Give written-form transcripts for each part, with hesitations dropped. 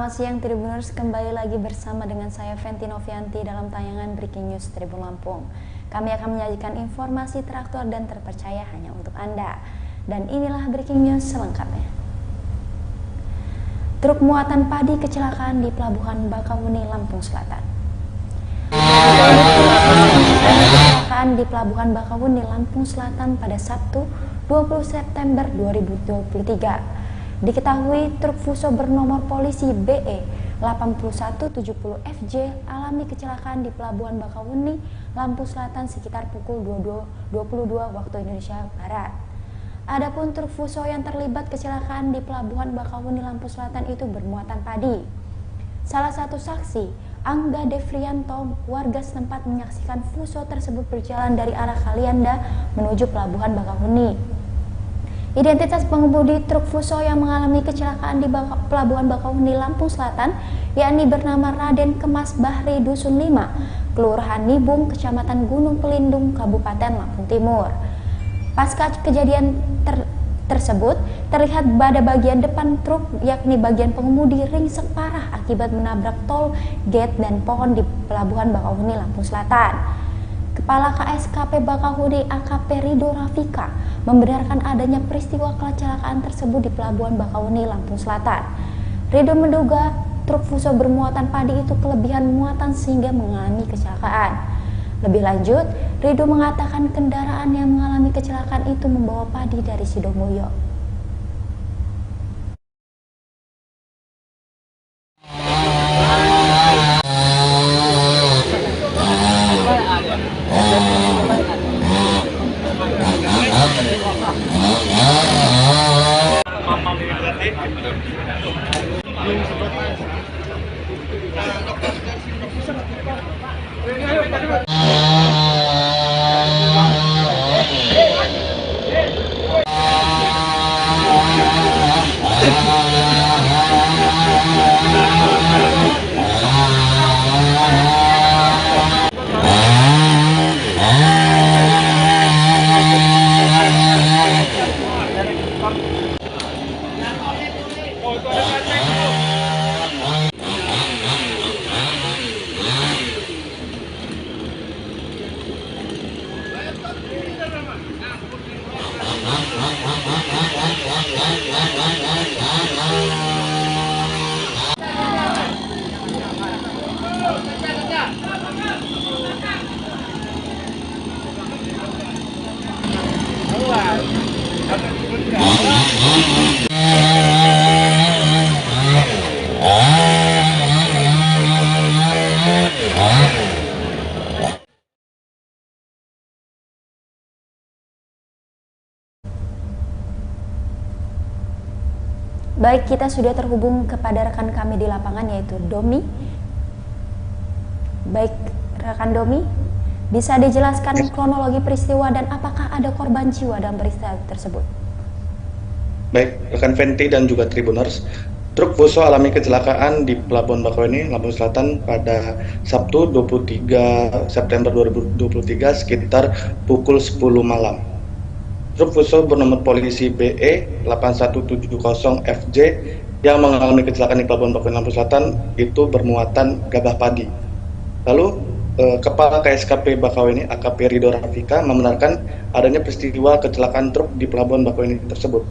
Selamat siang Tribuners, kembali lagi bersama dengan saya Fenty Novianti dalam tayangan Breaking News Tribun Lampung. Kami akan menyajikan informasi teraktual dan terpercaya hanya untuk Anda. Dan inilah Breaking News selengkapnya. Truk muatan padi kecelakaan di Pelabuhan Bakahuni, Lampung Selatan. Kecelakaan di Pelabuhan Bakahuni, Lampung Selatan pada Sabtu 20 September 2023. Diketahui truk Fuso bernomor polisi BE 8170 FJ alami kecelakaan di Pelabuhan Bakahuni, Lampung Selatan sekitar pukul 22 waktu Indonesia Barat. Adapun truk Fuso yang terlibat kecelakaan di Pelabuhan Bakahuni, Lampung Selatan itu bermuatan padi. Salah satu saksi, Angga Devrianto, warga setempat menyaksikan Fuso tersebut berjalan dari arah Kalianda menuju Pelabuhan Bakahuni. Identitas pengemudi truk Fuso yang mengalami kecelakaan di Pelabuhan Bakahuni, Lampung Selatan, yakni bernama Raden Kemas Bahri Dusun 5, Kelurahan Nibung, Kecamatan Gunung Pelindung, Kabupaten Lampung Timur. Pasca kejadian tersebut, terlihat pada bagian depan truk, yakni bagian pengemudi ringsek parah akibat menabrak tol, gate, dan pohon di Pelabuhan Bakahuni, Lampung Selatan. Kepala KSKP Bakahuni AKP Rido Rafika membenarkan adanya peristiwa kecelakaan tersebut di Pelabuhan Bakahuni, Lampung Selatan. Rido menduga truk Fuso bermuatan padi itu kelebihan muatan sehingga mengalami kecelakaan. Lebih lanjut, Rido mengatakan kendaraan yang mengalami kecelakaan itu membawa padi dari Sidomulyo. Baik, kita sudah terhubung kepada rekan kami di lapangan yaitu Domi. Baik, rekan Domi, bisa dijelaskan kronologi peristiwa dan apakah ada korban jiwa dalam peristiwa tersebut? Baik, rekan Fenty dan juga Tribuners, truk Fuso alami kecelakaan di Pelabuhan Bakahuni, Lampung Selatan pada Sabtu 23 September 2023 sekitar pukul 10 malam. Truk Fuso bernomor polisi BE 8170 FJ yang mengalami kecelakaan di Pelabuhan Bakahuni, Lampung Selatan itu bermuatan gabah padi. Lalu Kepala KSKP Bakahuni AKP Rido Rafika membenarkan adanya peristiwa kecelakaan truk di Pelabuhan Bakahuni tersebut.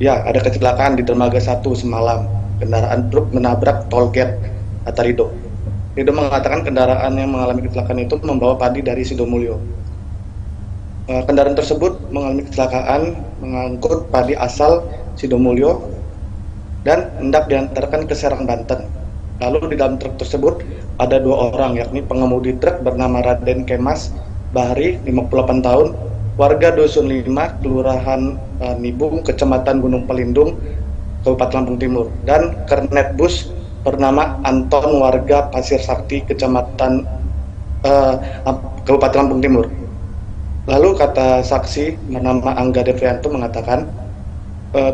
Ya, ada kecelakaan di Dermaga 1 semalam. Kendaraan truk menabrak tol gate, kata Rido. Rido mengatakan kendaraan yang mengalami kecelakaan itu membawa padi dari Sidomulyo. Kendaraan tersebut mengalami kecelakaan mengangkut padi asal Sidomulyo dan hendak diantarkan ke Serang, Banten. Lalu di dalam truk tersebut ada dua orang, yakni pengemudi truk bernama Raden Kemas Bahri, 58 tahun, warga Dusun 5, Kelurahan Nibung, Kecamatan Gunung Pelindung, Kabupaten Lampung Timur, dan kernet bus bernama Anton, warga Pasir Sakti, Kecamatan Kabupaten Lampung Timur. Lalu kata saksi bernama Angga Devrianto mengatakan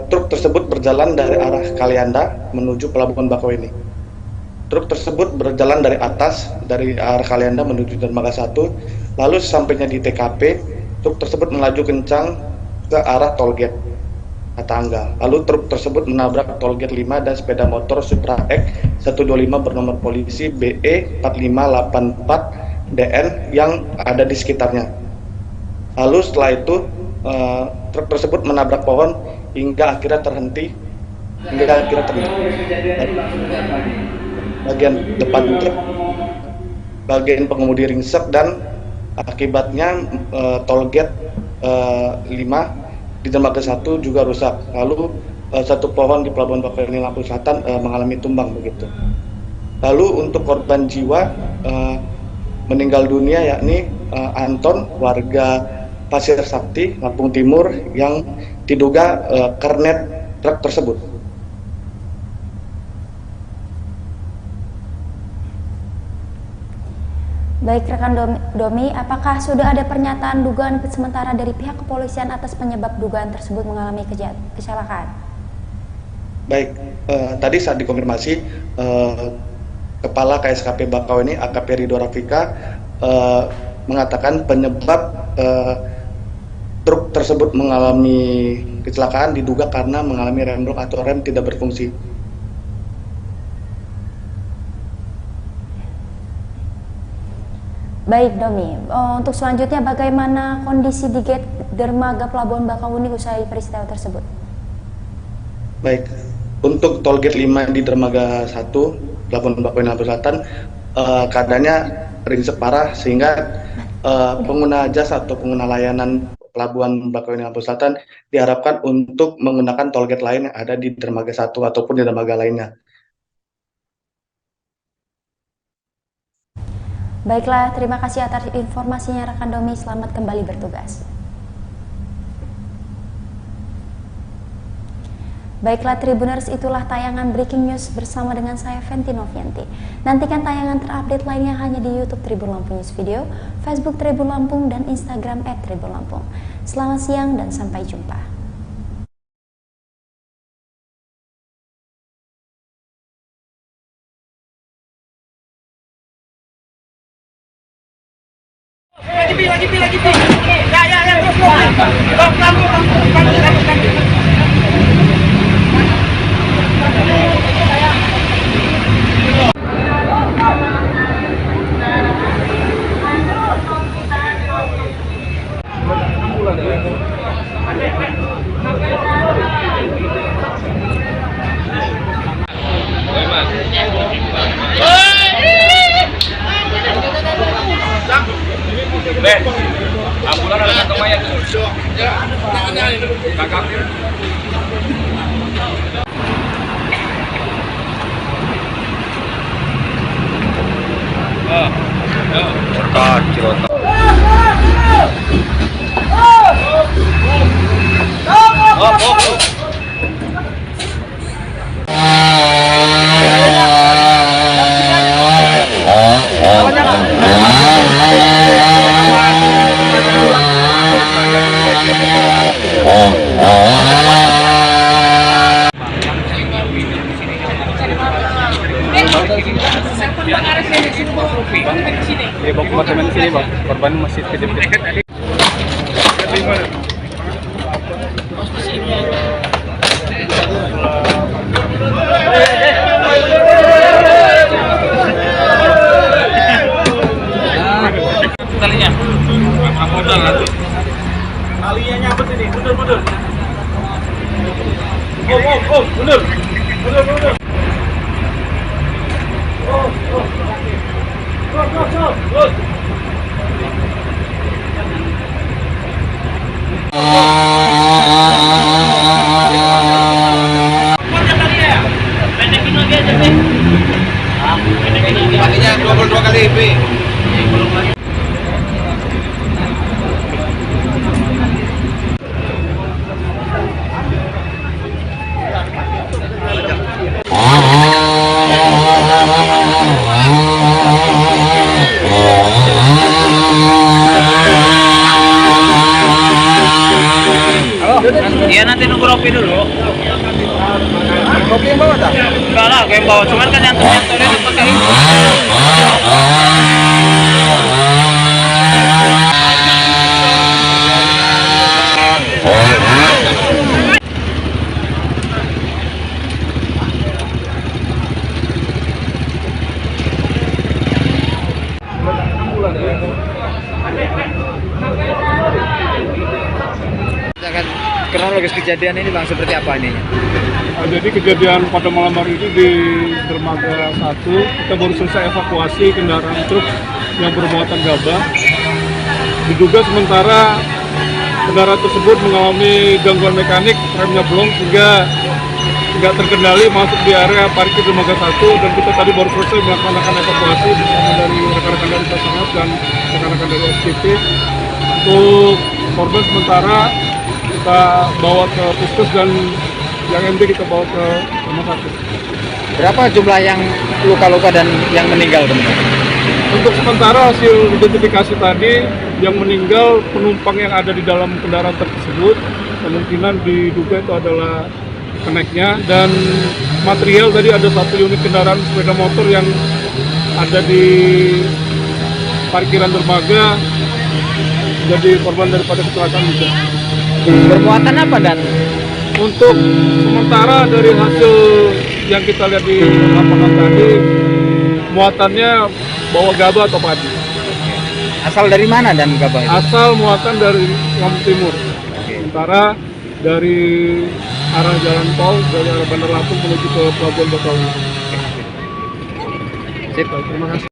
truk tersebut berjalan dari arah Kalianda menuju Pelabuhan Bakahuni. Truk tersebut berjalan dari atas, dari arah Kalianda menuju Dermaga 1. Lalu sesampainya di TKP, truk tersebut melaju kencang ke arah tol gate. tangga. Lalu truk tersebut menabrak tollgate 5 dan sepeda motor Supra X 125 bernomor polisi BE 4584 DN yang ada di sekitarnya. Lalu setelah itu truk tersebut menabrak pohon hingga akhirnya terhenti. Bagian depan truk, bagian pengemudi ringsek, dan akibatnya tollgate 5 di dermaga 1 juga rusak. Lalu satu pohon di Pelabuhan Bakauheni Lampung Selatan mengalami tumbang begitu. Lalu untuk korban jiwa meninggal dunia yakni Anton, warga Pasir Sakti, Lampung Timur, yang diduga kernet truk tersebut. Baik rekan Domi, apakah sudah ada pernyataan dugaan sementara dari pihak kepolisian atas penyebab dugaan tersebut mengalami kecelakaan? Baik, tadi saat dikonfirmasi Kepala KSKP Bakauheni AKP Ridho Rafika mengatakan penyebab truk tersebut mengalami kecelakaan diduga karena mengalami remblong atau rem tidak berfungsi. Baik Domi, untuk selanjutnya bagaimana kondisi di gate dermaga Pelabuhan Bakauheni usai peristiwa tersebut? Baik, untuk tollgate 5 di dermaga 1 Pelabuhan Bakauheni Lampung Selatan keadaannya ringsek parah sehingga pengguna jasa atau pengguna layanan Pelabuhan Bakauheni Lampung Selatan diharapkan untuk menggunakan tollgate lain yang ada di dermaga 1 ataupun di dermaga lainnya. Baiklah, terima kasih atas informasinya rekan Domi, selamat kembali bertugas. Baiklah Tribuners, itulah tayangan Breaking News bersama dengan saya Fenty Novianti. Nantikan tayangan terupdate lainnya hanya di YouTube Tribun Lampung News Video, Facebook Tribun Lampung, dan Instagram @tribunlampung. Selamat siang dan sampai jumpa. Lagi. Ya, terus. Ben, ambulan ada kantong mayat. Ya, kakak. Cilota. Ya, bawa teman sini bang, korban masih kejepit. Talinya, modal lah. Talinya nyabet ini, mundur. Oh, mundur. Go. Pakainya 22 kali IP. Iya, nanti nunggu Ropi dulu. Ropi yang bawa tak? Enggak lah, gue yang bawa. Cuman kan nyantor-nyantornya itu pakai ini. kronologis kejadian ini Bang seperti apa ini? Jadi kejadian pada malam hari ini di dermaga 1 kita baru selesai evakuasi kendaraan truk yang bermuatan gabah. Diduga sementara kendaraan tersebut mengalami gangguan mekanik, remnya blong sehingga tidak terkendali masuk di area parkir dermaga 1, dan kita tadi baru selesai melaksanakan evakuasi bersama dari rekan-rekan dari Basarnas dan rekan-rekan dari SPT. Untuk korban sementara kita bawa ke puskes dan yang MD kita bawa ke rumah sakit. Berapa jumlah yang luka-luka dan yang meninggal teman-teman? Untuk sementara hasil identifikasi tadi yang meninggal penumpang yang ada di dalam kendaraan tersebut kemungkinan diduga itu adalah keneknya, dan material tadi ada 1 unit kendaraan sepeda motor yang ada di parkiran dermaga jadi korban daripada kecelakaan juga. Bermuatan apa dan? Untuk sementara dari hasil yang kita lihat di lapangan tadi, muatannya bawa gabah atau padi. Asal dari mana dan gabah itu? Asal muatan dari Lampung Timur. Sementara dari arah jalan tol dari arah Bandar Lampung menuju ke Pelabuhan Bakauheni. Sip. Terima kasih.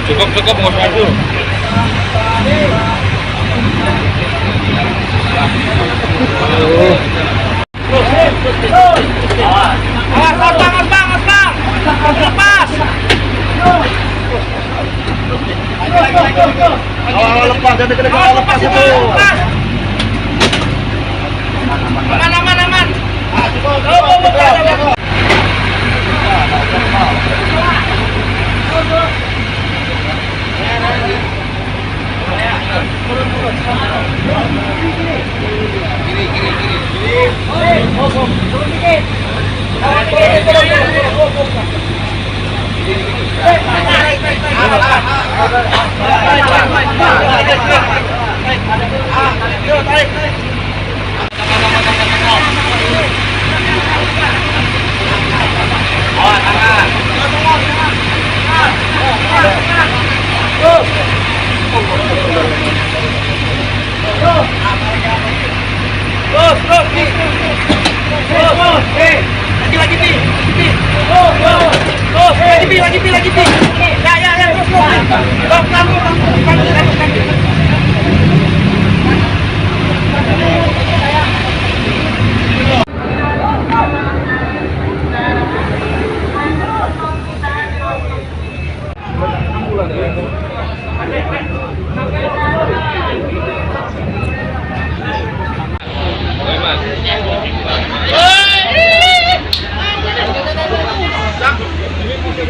Cukup mau dulu. Lepas, jadi lepas itu. Aman.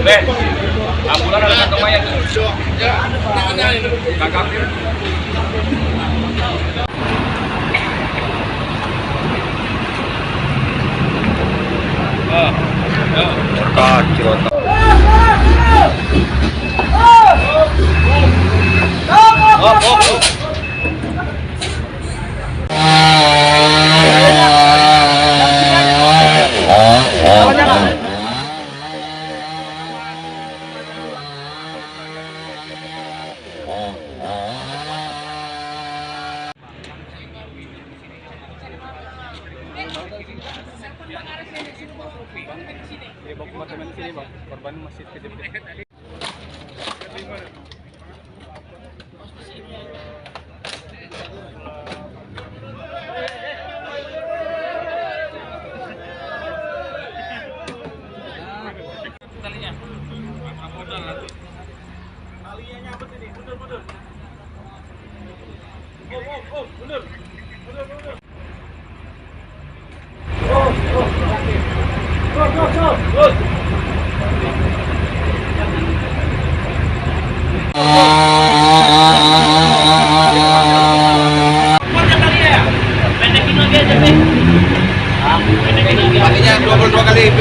Ambulan ada kantong mayat. Kakak. Kacau. Korban masih kejepit. Pakainya 22 kali IP.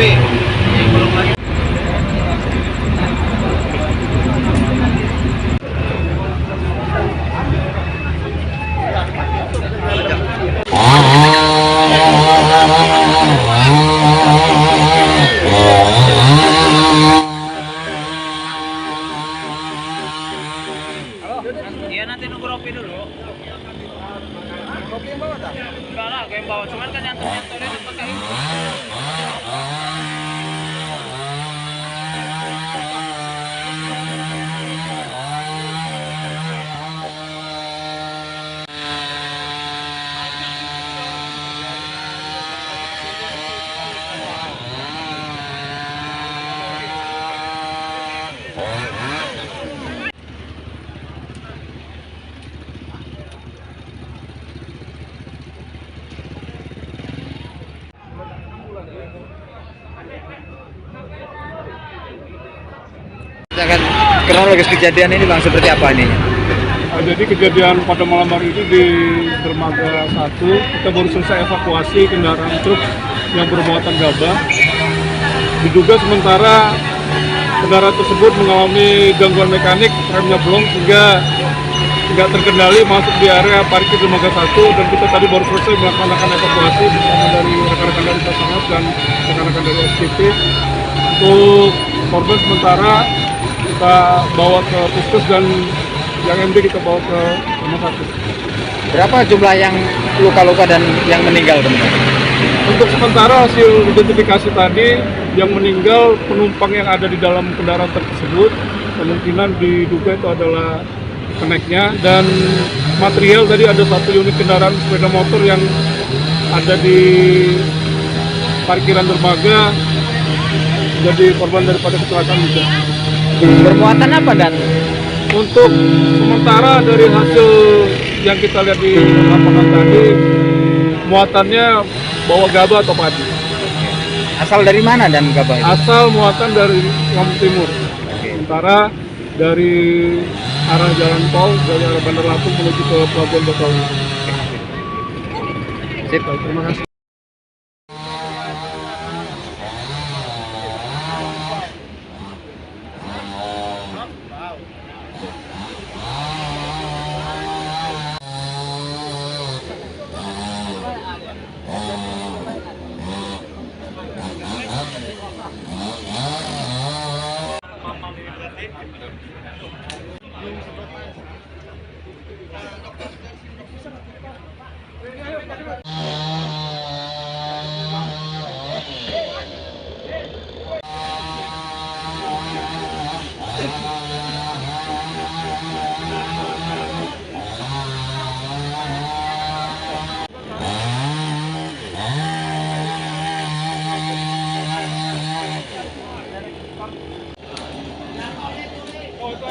Iya nanti nunggu Ropi dulu. Ropi yang bawa tak? Enggak lah, gue yang bawa. Cuman kan nyantor-nyantornya itu pakai ini. Akan kronologis kejadian ini bang seperti apa ini? Jadi kejadian pada malam hari itu di dermaga 1 kita baru selesai evakuasi kendaraan truk yang bermuatan gabah. Diduga sementara kendaraan tersebut mengalami gangguan mekanik, remnya blong sehingga tidak terkendali masuk di area parkir dermaga 1, dan kita tadi baru selesai melaksanakan evakuasi bersama dari rekan-rekan dari Basarnas dan rekan-rekan dari SPP. Untuk korban sementara kita bawa ke puskes dan yang MD kita bawa ke rumah sakit. Berapa jumlah yang luka-luka dan yang meninggal teman-teman? Untuk sementara hasil identifikasi tadi yang meninggal penumpang yang ada di dalam kendaraan tersebut kemungkinan diduga itu adalah keneknya, dan material tadi ada 1 unit kendaraan sepeda motor yang ada di parkiran dermaga jadi korban daripada kecelakaan juga. Bermuatan apa dan? Untuk sementara dari hasil yang kita lihat di lapangan tadi, muatannya bawa gabah atau padi. Asal dari mana dan gabah itu? Asal muatan dari Lampung Timur. Sementara dari arah jalan tol, dari arah Bandar Lampung menuju ke Pelabuhan Bakauheni. Sip. Terima kasih. Oh, itu